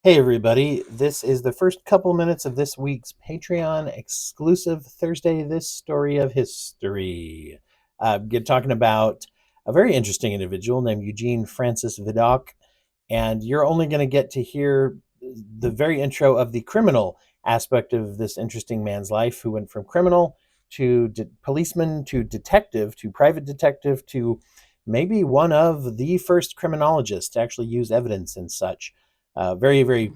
Hey everybody, this is the first couple minutes of this week's Patreon exclusive Thursday This Story of History. Talking about a very interesting individual named Eugene Francois Vidocq, and you're only going to get to hear the very intro of the criminal aspect of this interesting man's life, who went from criminal to policeman to detective to private detective to maybe one of the first criminologists to actually use evidence and such. Very, very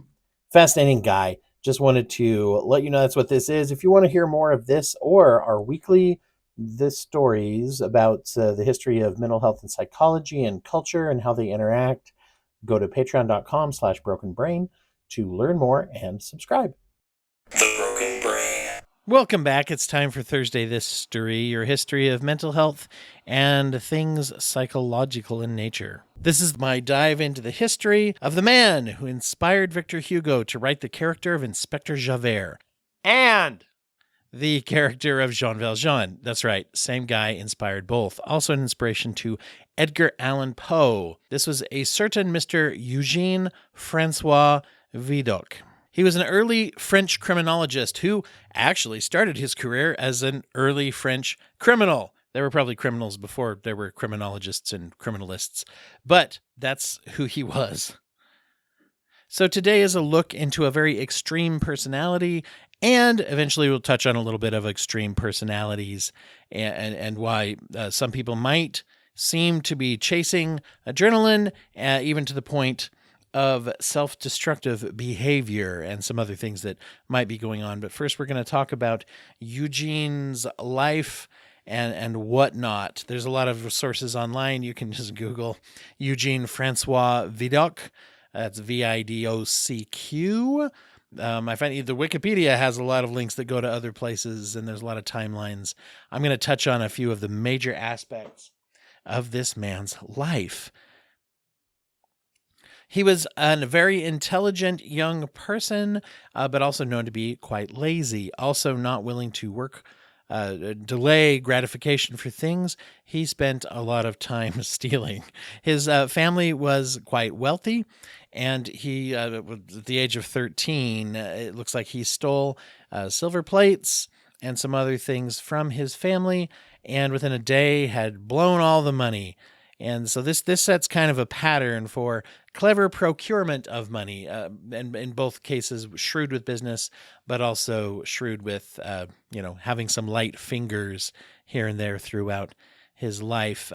fascinating guy. Just wanted to let you know that's what this is. If you want to hear more of this or our weekly this stories about the history of mental health and psychology and culture and how they interact, go to patreon.com/brokenbrain to learn more and subscribe. The Broken Brain. Welcome back. It's time for Thursday This Story, your history of mental health and things psychological in nature. This is my dive into the history of the man who inspired Victor Hugo to write the character of Inspector Javert and the character of Jean Valjean. That's right, same guy inspired both. Also an inspiration to Edgar Allan Poe. This was a certain Mr. Eugene Francois Vidocq. He was an early French criminologist who actually started his career as an early French criminal. There were probably criminals before there were criminologists and criminalists, but that's who he was. So today is a look into a very extreme personality, and eventually we'll touch on a little bit of extreme personalities and why some people might seem to be chasing adrenaline, even to the point of self-destructive behavior and some other things that might be going on. But first, we're going to talk about Eugene's life and whatnot. There's a lot of sources online. You can just Google Eugene Francois Vidocq. That's Vidocq. I find the Wikipedia has a lot of links that go to other places, and there's a lot of timelines. I'm going to touch on a few of the major aspects of this man's life. He was a very intelligent young person, but also known to be quite lazy, also not willing to work, delay gratification for things. He spent a lot of time stealing. His family was quite wealthy, and he, at the age of 13, it looks like he stole silver plates and some other things from his family, and within a day had blown all the money. And so this sets kind of a pattern for clever procurement of money, and in both cases shrewd with business, but also shrewd with having some light fingers here and there throughout his life.